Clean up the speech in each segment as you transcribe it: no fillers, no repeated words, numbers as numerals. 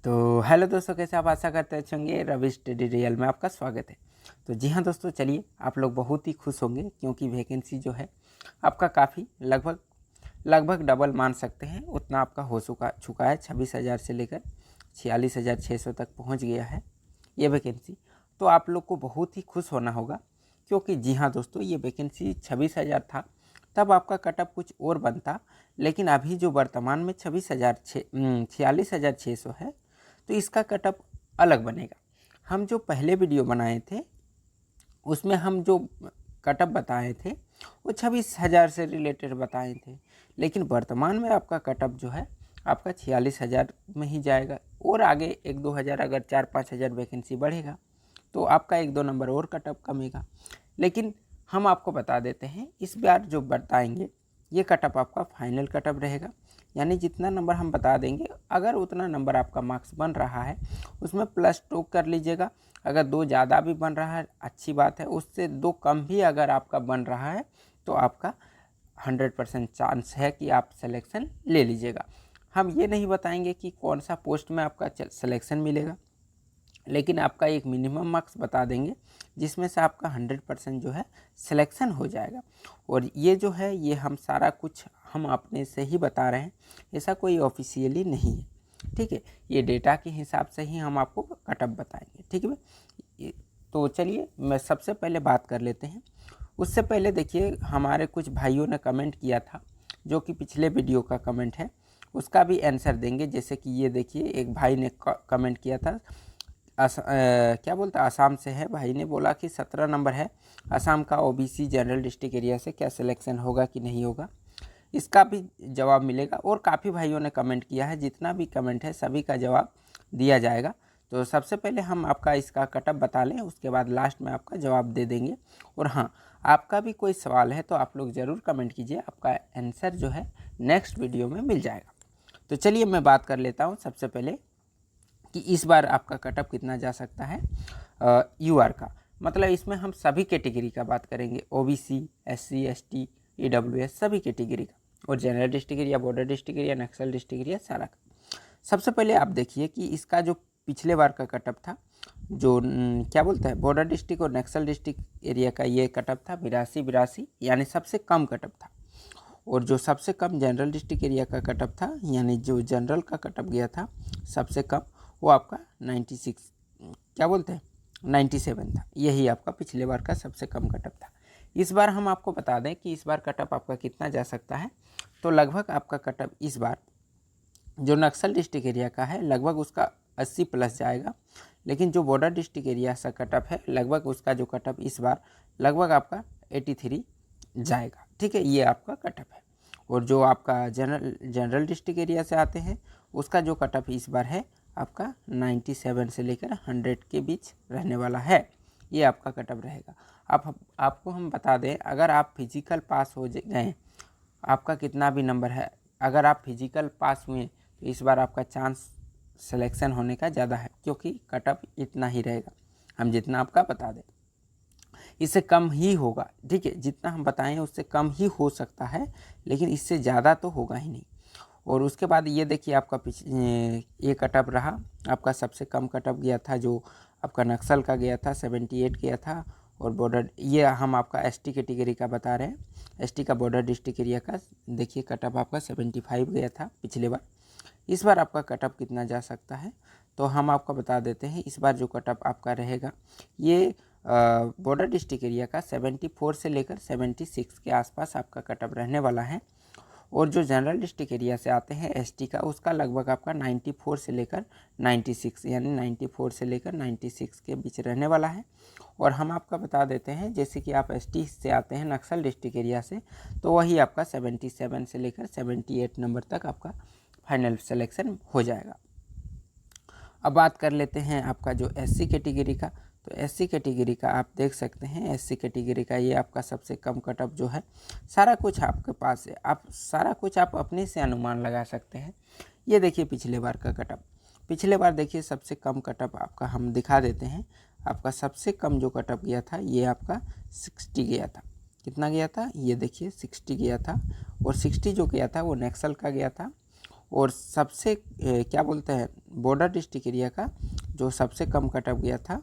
तो हेलो दोस्तों, कैसे आप आशा करते होंगे। रवि स्टडी रियल में आपका स्वागत है। तो जी हाँ दोस्तों, चलिए आप लोग बहुत ही खुश होंगे क्योंकि वैकेंसी जो है आपका काफ़ी लगभग डबल मान सकते हैं, उतना आपका हो चुका है। 26,000 से लेकर 46,600 तक पहुंच गया है ये वैकेंसी। तो आप लोग को बहुत ही खुश होना होगा क्योंकि जी हाँ दोस्तों, ये वैकेंसी 26,000 था तब आपका कटअप कुछ और बनता, लेकिन अभी जो वर्तमान में 46,600 है तो इसका कटअप अलग बनेगा। हम जो पहले वीडियो बनाए थे उसमें हम जो कटअप बताए थे वो 26,000 से रिलेटेड बताए थे, लेकिन वर्तमान में आपका कटअप जो है आपका 46,000 में ही जाएगा। और आगे 1-2 हज़ार, अगर 4-5 हज़ार वैकेंसी बढ़ेगा तो आपका 1-2 नंबर और कटअप कमेगा। लेकिन हम आपको बता देते हैं, इस बार जो बताएंगे ये कटअप आपका फाइनल कटअप रहेगा। यानी जितना नंबर हम बता देंगे, अगर उतना नंबर आपका मार्क्स बन रहा है उसमें +2 कर लीजिएगा। अगर 2 ज़्यादा भी बन रहा है अच्छी बात है, उससे 2 कम भी अगर आपका बन रहा है तो आपका 100% चांस है कि आप सिलेक्शन ले लीजिएगा। हम ये नहीं बताएंगे कि कौन सा पोस्ट में आपका सिलेक्शन मिलेगा, लेकिन आपका एक मिनिमम मार्क्स बता देंगे जिसमें से आपका 100% जो है सिलेक्शन हो जाएगा। और ये जो है ये हम सारा कुछ हम अपने से ही बता रहे हैं, ऐसा कोई ऑफिशियली नहीं है। ठीक है, ये डेटा के हिसाब से ही हम आपको कटअप बताएंगे। ठीक है, तो चलिए मैं सबसे पहले बात कर लेते हैं। उससे पहले देखिए, हमारे कुछ भाइयों ने कमेंट किया था जो कि पिछले वीडियो का कमेंट है, उसका भी आंसर देंगे। जैसे कि ये देखिए, एक भाई ने कमेंट किया था, क्या बोलता है, आसाम से है भाई ने बोला कि 17 नंबर है आसाम का, ओबीसी जनरल डिस्ट्रिक्ट एरिया से क्या सिलेक्शन होगा कि नहीं होगा, इसका भी जवाब मिलेगा। और काफ़ी भाइयों ने कमेंट किया है, जितना भी कमेंट है सभी का जवाब दिया जाएगा। तो सबसे पहले हम आपका इसका कटअप बता लें, उसके बाद लास्ट में आपका जवाब दे देंगे। और हाँ, आपका भी कोई सवाल है तो आप लोग ज़रूर कमेंट कीजिए, आपका आंसर जो है नेक्स्ट वीडियो में मिल जाएगा। तो चलिए मैं बात कर लेता हूँ सबसे पहले कि इस बार आपका कटअप कितना जा सकता है। यूआर का मतलब इसमें हम सभी कैटेगरी का बात करेंगे, ओबीसी, एससी, एसटी, ईडब्ल्यूएस सभी कैटेगरी का, और general district area, border district area, Naxal district area, सारा का। सबसे पहले आप देखिए कि इसका जो पिछले बार का कटअप था, जो क्या बोलता है, बॉर्डर डिस्ट्रिक्ट और नक्सल डिस्ट्रिक्ट एरिया का ये कटअप था 82 यानी सबसे कम कटअप था। और जो सबसे कम जनरल डिस्ट्रिक्ट एरिया का कटअप था, यानी जो जनरल का कटअप गया था सबसे कम, वो आपका 96 क्या बोलते हैं 97 था। यही आपका पिछले बार का सबसे कम कटअप था। इस बार हम आपको बता दें कि इस बार कटअप आपका कितना जा सकता है। तो लगभग आपका कटअप इस बार जो नक्सल डिस्ट्रिक्ट एरिया का है लगभग उसका 80+ जाएगा, लेकिन जो बॉर्डर डिस्ट्रिक्ट एरिया का कटअप है लगभग उसका जो कटअप इस बार लगभग आपका 83 जाएगा। ठीक है, ये आपका कटअप है। और जो आपका जनरल डिस्ट्रिक्ट एरिया से आते हैं उसका जो कटअप इस बार है आपका 97 से लेकर 100 के बीच रहने वाला है, ये आपका कटअप रहेगा। आपको हम बता दें, अगर आप फिजिकल पास हो गए, आपका कितना भी नंबर है, अगर आप फिजिकल पास हुए तो इस बार आपका चांस सिलेक्शन होने का ज़्यादा है, क्योंकि कटअप इतना ही रहेगा। हम जितना आपका बता दें, इससे कम ही होगा। ठीक है, जितना हम बताएं उससे कम ही हो सकता है, लेकिन इससे ज़्यादा तो होगा ही नहीं। और उसके बाद ये देखिए, आपका ये कटअप रहा, आपका सबसे कम कटअप गया था जो आपका नक्सल का गया था 78 गया था। और बॉर्डर, ये हम आपका एसटी कैटेगरी का बता रहे हैं, एसटी का बॉर्डर डिस्ट्रिक्ट एरिया का देखिए कटअप आपका 75 गया था पिछले बार। इस बार आपका कटअप कितना जा सकता है तो हम आपको बता देते हैं। इस बार जो कटअप आपका रहेगा ये बॉर्डर डिस्ट्रिक्ट एरिया का 74 से लेकर 76 के आसपास आपका कटअप रहने वाला है। और जो जनरल डिस्ट्रिक्ट एरिया से आते हैं एसटी का, उसका लगभग आपका 94 से लेकर 96 यानी 94 से लेकर 96 के बीच रहने वाला है। और हम आपका बता देते हैं, जैसे कि आप एसटी से आते हैं नक्सल डिस्ट्रिक्ट एरिया से, तो वही आपका 77 से लेकर 78 नंबर तक आपका फाइनल सिलेक्शन हो जाएगा। अब बात कर लेते हैं आपका जो एससी कैटेगरी का। तो एससी कैटेगरी का आप देख सकते हैं, एससी कैटेगरी का ये आपका सबसे कम कटअप जो है, सारा कुछ आपके पास है, आप सारा कुछ आप अपने से अनुमान लगा सकते हैं। ये देखिए पिछले बार का कटअप, पिछले बार देखिए सबसे कम कटअप आपका हम दिखा देते हैं। आपका सबसे कम जो कटअप गया था ये आपका 60 गया था। कितना गया था, ये देखिए 60 गया था। और 60 जो गया था वो नक्सल का गया था। और सबसे क्या बोलते हैं बॉर्डर डिस्ट्रिक्ट एरिया का जो सबसे कम कटअप गया था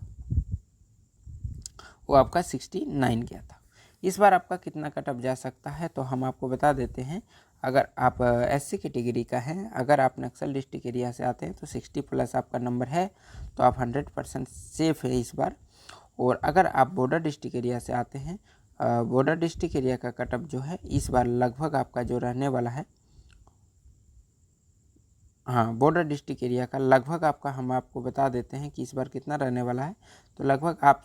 वो आपका 69 गया था। इस बार आपका कितना कटअप जा सकता है तो हम आपको बता देते हैं। अगर आप SC कैटेगरी का हैं, अगर आप नक्सल डिस्ट्रिक्ट एरिया से आते हैं तो 60 प्लस आपका नंबर है तो आप 100% सेफ है इस बार। और अगर आप बॉर्डर डिस्ट्रिक्ट एरिया से आते हैं, बॉर्डर डिस्ट्रिक्ट एरिया का कटअप जो है इस बार लगभग आपका जो रहने वाला है, हाँ बॉर्डर डिस्ट्रिक्ट एरिया का लगभग आपका हम आपको बता देते हैं कि इस बार कितना रहने वाला है। तो लगभग आप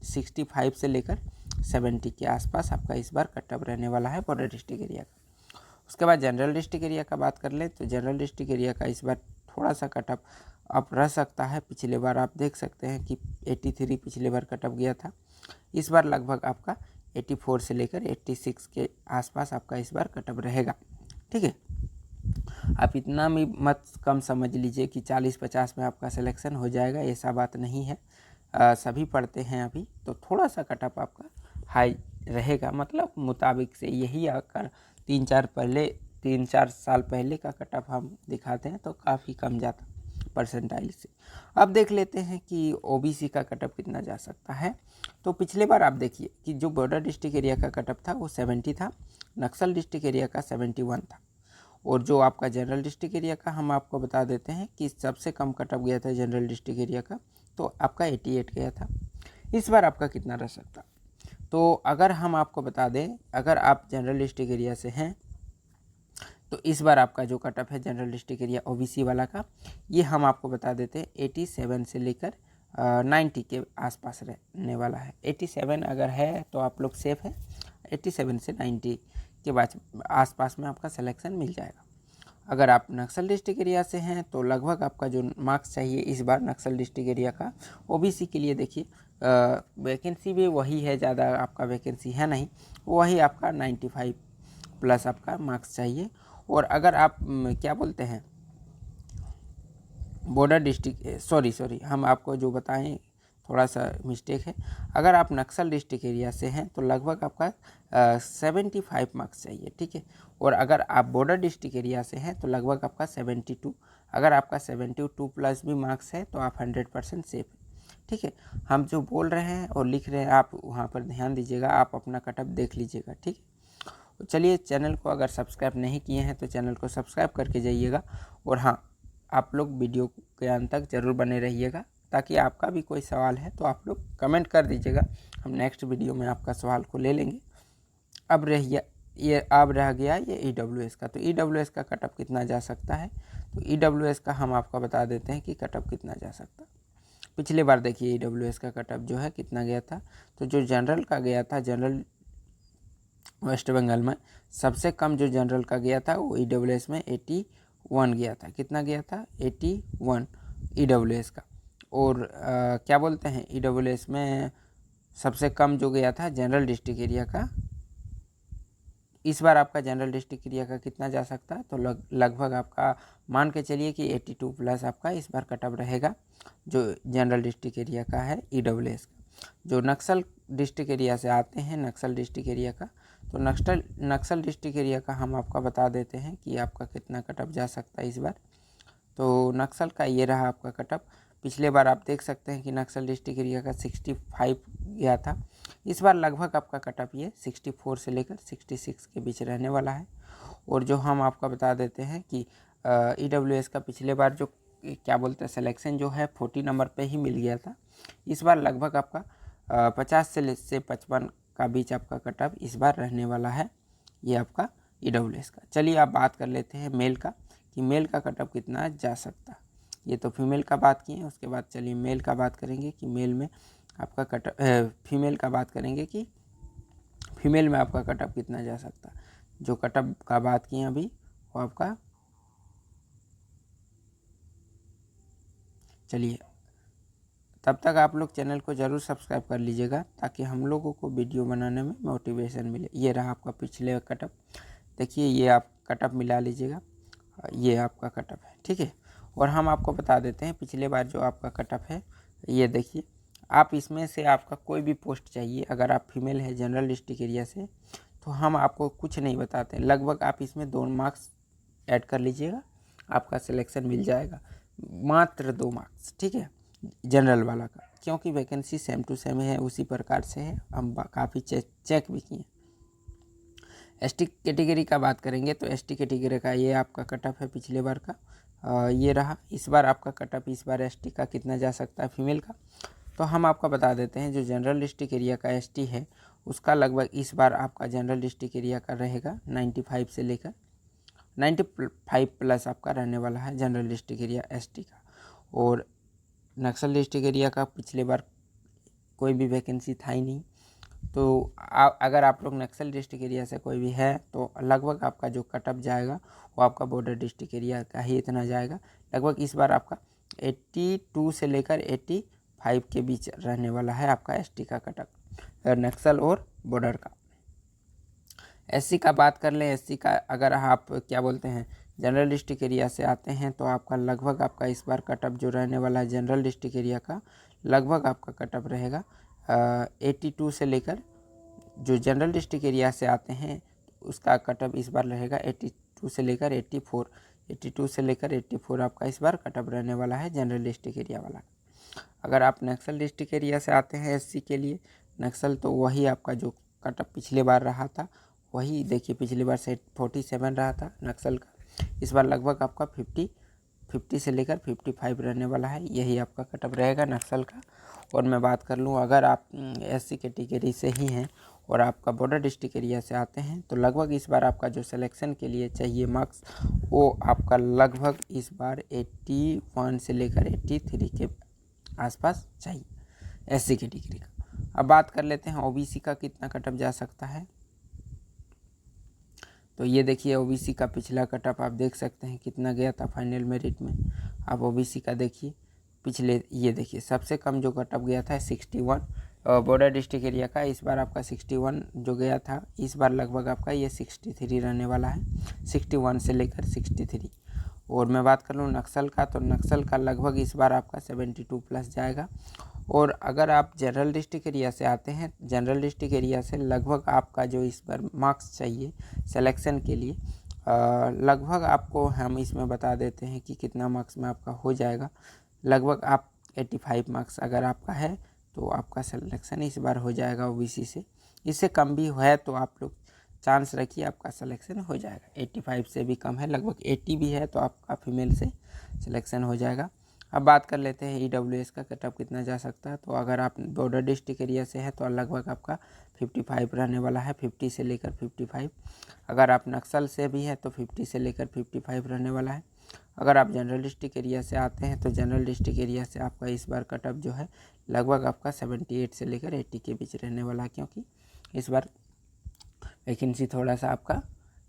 65 से लेकर 70 के आसपास आपका इस बार कटअप रहने वाला है बॉर्डर डिस्ट्रिक्ट एरिया का। उसके बाद जनरल डिस्ट्रिक्ट एरिया का बात कर लें तो जनरल डिस्ट्रिक्ट एरिया का इस बार थोड़ा सा कटअप अप रह सकता है। पिछले बार आप देख सकते हैं कि 83 पिछले बार कटअप गया था, इस बार लगभग आपका 84 से लेकर 86 के आसपास आपका इस बार कटअप रहेगा। ठीक है, आप इतना भी मत कम समझ लीजिए कि 40-50 में आपका सिलेक्शन हो जाएगा, ऐसा बात नहीं है। सभी पढ़ते हैं अभी तो थोड़ा सा कटअप आपका हाई रहेगा, मतलब मुताबिक से यही आकर 3-4 साल पहले का कटअप हम दिखाते हैं तो काफ़ी कम जाता परसेंटाइल से। अब देख लेते हैं कि OBC का कटअप कितना जा सकता है। तो पिछले बार आप देखिए कि जो बॉर्डर डिस्ट्रिक्ट एरिया का कटअप था वो 70 था, नक्सल डिस्ट्रिक्ट एरिया का 71 था, और जो आपका जनरल डिस्ट्रिक्ट एरिया का हम आपको बता देते हैं कि सबसे कम कटअप गया था जनरल डिस्ट्रिक्ट एरिया का तो आपका 88 गया था। इस बार आपका कितना रह सकता, तो अगर हम आपको बता दें, अगर आप जनरल डिस्ट्रिक्ट एरिया से हैं तो इस बार आपका जो कटअप है जनरल डिस्ट्रिक्ट एरिया OBC वाला का, ये हम आपको बता देते हैं 87 से लेकर 90 के आसपास रहने वाला है। 87 अगर है तो आप लोग सेफ हैं, 87 से 90 के बाद आसपास में आपका सिलेक्शन मिल जाएगा। अगर आप नक्सल डिस्ट्रिक्ट एरिया से हैं तो लगभग आपका जो मार्क्स चाहिए इस बार नक्सल डिस्ट्रिक्ट एरिया का OBC के लिए, देखिए वैकेंसी भी वही है, ज़्यादा आपका वैकेंसी है नहीं, वही आपका 95 प्लस आपका मार्क्स चाहिए। और अगर आप क्या बोलते हैं बॉर्डर डिस्ट्रिक्ट सॉरी हम आपको जो बताएं थोड़ा सा मिस्टेक है, अगर आप नक्सल डिस्ट्रिक्ट एरिया से हैं तो लगभग आपका 75 मार्क्स चाहिए। ठीक है, और अगर आप बॉर्डर डिस्ट्रिक्ट एरिया से हैं तो लगभग आपका 72, अगर आपका 72 प्लस भी मार्क्स है तो आप 100% सेफ है। ठीक है, हम जो बोल रहे हैं और लिख रहे हैं आप वहाँ पर ध्यान दीजिएगा, आप अपना कटअप देख लीजिएगा। ठीक है, तो चलिए चैनल को अगर सब्सक्राइब नहीं किए हैं तो चैनल को सब्सक्राइब करके जाइएगा। और हाँ, आप लोग वीडियो के अंत तक ज़रूर बने रहिएगा, ताकि आपका भी कोई सवाल है तो आप लोग कमेंट कर दीजिएगा, हम नेक्स्ट वीडियो में आपका सवाल को ले लेंगे। अब रह गया ये EWS का, तो EWS का कटअप कितना जा सकता है, तो EWS का हम आपको बता देते हैं कि कटअप कितना जा सकता है। पिछले बार देखिए EWS का कटअप जो है कितना गया था, तो जो जनरल का गया था, जनरल वेस्ट बंगाल में सबसे कम जो जनरल का गया था वो EWS में 81 गया था। कितना गया था, 81 EWS का। और क्या बोलते हैं EWS में सबसे कम जो गया था जनरल डिस्ट्रिक्ट एरिया का, इस बार आपका जनरल डिस्ट्रिक्ट एरिया का कितना जा सकता है, तो लगभग आपका मान के चलिए कि 82 प्लस आपका इस बार कटअप रहेगा जो जनरल डिस्ट्रिक्ट एरिया का है EWS का। जो नक्सल डिस्ट्रिक्ट एरिया से आते हैं, नक्सल डिस्ट्रिक्ट एरिया का, तो नक्सल डिस्ट्रिक्ट एरिया का हम आपका बता देते हैं कि आपका कितना कटअप जा सकता है इस बार। तो नक्सल का ये रहा आपका कटअप। पिछले बार आप देख सकते हैं कि नक्सल डिस्ट्रिक्ट एरिया का 65 गया था, इस बार लगभग आपका कटअप ये 64 से लेकर 66 के बीच रहने वाला है। और जो हम आपका बता देते हैं कि EWS का पिछले बार जो क्या बोलते हैं सिलेक्शन जो है 40 नंबर पे ही मिल गया था, इस बार लगभग आपका 50 से 55 का बीच आपका कटअप इस बार रहने वाला है, ये आपका EWS का। चलिए आप बात कर लेते हैं मेल का, कि मेल का कटअप कितना जा सकता है। ये तो फीमेल का बात किए, उसके बाद चलिए मेल का बात करेंगे कि मेल में आपका कटअप, फीमेल का बात करेंगे कि फीमेल में आपका कटअप कितना जा सकता है। जो कटअप का बात किए अभी वो आपका, चलिए तब तक आप लोग चैनल को ज़रूर सब्सक्राइब कर लीजिएगा ताकि हम लोगों को वीडियो बनाने में मोटिवेशन मिले। ये रहा आपका पिछले कटअप, देखिए ये आप कटअप मिला लीजिएगा, ये आपका कटअप है। ठीक है, और हम आपको बता देते हैं पिछले बार जो आपका कटअप है, ये देखिए आप इसमें से आपका कोई भी पोस्ट चाहिए, अगर आप फीमेल है जनरल डिस्ट्रिक्ट एरिया से, तो हम आपको कुछ नहीं बताते, लगभग आप इसमें 2 मार्क्स ऐड कर लीजिएगा आपका सिलेक्शन मिल जाएगा, मात्र 2 मार्क्स, ठीक है, जनरल वाला का, क्योंकि वैकेंसी सेम टू सेम है, उसी प्रकार से है, हम काफ़ी चेक भी किए। एसटी कैटेगरी का बात करेंगे तो एसटी कैटेगरी का ये आपका कट ऑफ है पिछले बार का, ये रहा। इस बार आपका कट ऑफ इस बार एसटी का कितना जा सकता है फीमेल का, तो हम आपको बता देते हैं। जो जनरल डिस्ट्रिक्ट एरिया का एसटी है उसका लगभग इस बार आपका जनरल डिस्ट्रिक्ट एरिया का रहेगा 95 से लेकर 95 प्लस आपका रहने वाला है जनरल डिस्ट्रिक्ट एरिया एसटी का। और नक्सल डिस्ट्रिक्ट एरिया का पिछले बार कोई भी वैकेंसी था ही नहीं, तो अगर आप लोग नक्सल डिस्ट्रिक्ट एरिया से कोई भी है तो लगभग आपका जो कटअप जाएगा वो आपका बॉर्डर डिस्ट्रिक्ट एरिया का ही इतना जाएगा। लगभग इस बार आपका 82 से लेकर 85 के बीच रहने वाला है आपका एसटी का कटअप, नक्सल और बॉर्डर का। एससी का बात कर लें, एससी का अगर आप क्या बोलते हैं जनरल डिस्ट्रिक्ट एरिया से आते हैं तो आपका लगभग आपका इस बार कटअप जो रहने वाला है जनरल डिस्ट्रिक्ट एरिया का, लगभग आपका कटअप रहेगा 82 से लेकर, जो जनरल डिस्ट्रिक्ट एरिया से आते हैं उसका कटअप इस बार रहेगा 82 से लेकर 84, 82 से लेकर 84 आपका इस बार कटअप रहने वाला है जनरल डिस्ट्रिक्ट एरिया वाला। अगर आप नक्सल डिस्ट्रिक्ट एरिया से आते हैं एससी के लिए नक्सल, तो वही आपका जो कटअप पिछले बार रहा था वही देखिए, पिछली बार से 47 रहा था नक्सल का, इस बार लगभग आपका 50 से लेकर 55 रहने वाला है, यही आपका कटअप रहेगा नक्सल का। और मैं बात कर लूँ अगर आप एससी कैटेगरी से ही हैं और आपका बॉर्डर डिस्ट्रिक्ट एरिया से आते हैं तो लगभग इस बार आपका जो सिलेक्शन के लिए चाहिए मार्क्स वो आपका लगभग इस बार 81 से लेकर 83 के आसपास चाहिए एससी कैटेगरी का। अब बात कर लेते हैं ओबीसी का कितना कटअप जा सकता है। तो ये देखिए ओबीसी का पिछला कटअप आप देख सकते हैं कितना गया था फाइनल मेरिट में। आप ओबीसी का देखिए पिछले, ये देखिए सबसे कम जो कटअप गया था 61 बॉर्डर डिस्ट्रिक्ट एरिया का, इस बार आपका 61 जो गया था, इस बार लगभग आपका ये 63 रहने वाला है, 61 से लेकर 63। और मैं बात कर लूँ नक्सल का, तो नक्सल का लगभग इस बार आपका 72 प्लस जाएगा। और अगर आप जनरल डिस्ट्रिक्ट एरिया से आते हैं, जनरल डिस्ट्रिक्ट एरिया से लगभग आपका जो इस बार मार्क्स चाहिए सिलेक्शन के लिए, लगभग आपको हम इसमें बता देते हैं कि कितना मार्क्स में आपका हो जाएगा। लगभग आप 85 मार्क्स अगर आपका है तो आपका सिलेक्शन इस बार हो जाएगा ओबीसी से। इससे कम भी है तो आप लोग चांस रखिए आपका सिलेक्शन हो जाएगा। 85 से भी कम है, लगभग 80 भी है तो आपका फीमेल से सिलेक्शन हो जाएगा। अब बात कर लेते हैं ईडब्ल्यूएस का कटअप कितना जा सकता है। तो अगर आप बॉर्डर डिस्ट्रिक्ट एरिया से है तो लगभग आपका 55 रहने वाला है, 50 से लेकर 55। अगर आप नक्सल से भी है तो 50 से लेकर 55 रहने वाला है। अगर आप जनरल डिस्ट्रिक्ट एरिया से आते हैं तो जनरल डिस्ट्रिक्ट एरिया से आपका इस बार कटअप जो है लगभग आपका 78 से लेकर 80 के बीच रहने वाला है, क्योंकि इस बार वैकेंसी थोड़ा सा आपका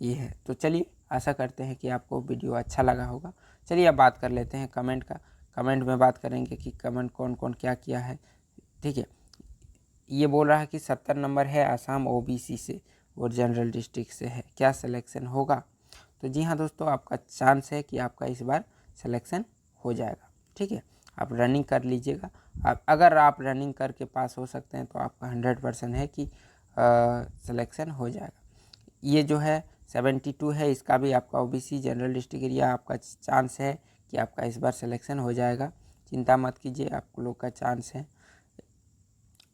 ये है। तो चलिए आशा करते हैं कि आपको वीडियो अच्छा लगा होगा। चलिए अब बात कर लेते हैं कमेंट का। कमेंट में बात करेंगे कि कमेंट कौन कौन क्या किया है, ठीक है। ये बोल रहा है कि 70 नंबर है आसाम ओबीसी से और जनरल डिस्ट्रिक्ट से है, क्या सिलेक्शन होगा। तो जी हाँ दोस्तों, आपका चांस है कि आपका इस बार सिलेक्शन हो जाएगा, ठीक है। आप रनिंग कर लीजिएगा। आप अगर आप रनिंग करके पास हो सकते हैं तो आपका 100% है कि सिलेक्शन हो जाएगा। ये जो है 72 है, इसका भी आपका ओबीसी जनरल डिस्ट्रिक्ट एरिया आपका चांस है कि आपका इस बार सिलेक्शन हो जाएगा। चिंता मत कीजिए, आप लोग का चांस है।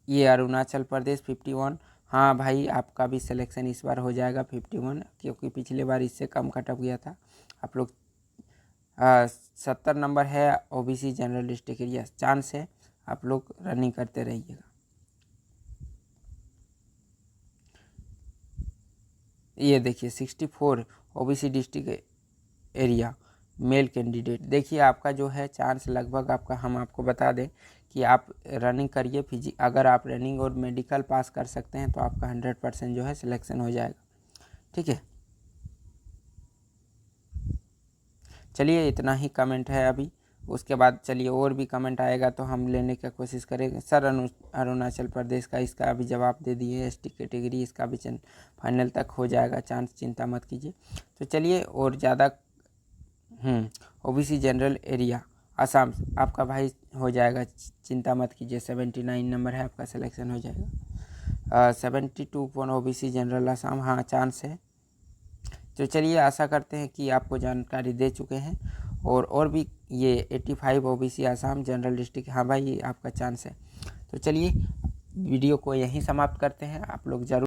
ये अरुणाचल प्रदेश 51, हाँ भाई आपका भी सिलेक्शन इस बार हो जाएगा 51, क्योंकि पिछले बार इससे कम कटअप गया था। आप लोग 70 नंबर है OBC general district area, chance है, आप लोग रनिंग करते रहिएगा। ये देखिए 64 OBC district area male candidate. देखिए आपका जो है चांस लगभग आपका, हम आपको बता दें कि आप रनिंग करिए अगर आप रनिंग और मेडिकल पास कर सकते हैं तो आपका 100% जो है सिलेक्शन हो जाएगा, ठीक है। चलिए इतना ही कमेंट है अभी, उसके बाद चलिए और भी कमेंट आएगा तो हम लेने की कोशिश करेंगे। सर अरुणाचल प्रदेश का इसका अभी जवाब दे दिए, एसटी कैटेगरी इसका भी फाइनल तक हो जाएगा चांस, चिंता मत कीजिए। तो चलिए और ज़्यादा ओबीसी जनरल एरिया आसाम आपका भाई हो जाएगा, चिंता मत कीजिए। 79 नंबर है आपका, सिलेक्शन हो जाएगा। 72 ओबीसी जनरल आसाम, हाँ चांस है। तो चलिए आशा करते हैं कि आपको जानकारी दे चुके हैं। और भी ये 85 ओबीसी आसाम जनरल डिस्ट्रिक्ट, हाँ भाई ये आपका चांस है। तो चलिए वीडियो को यहीं समाप्त करते हैं। आप लोग ज़रूर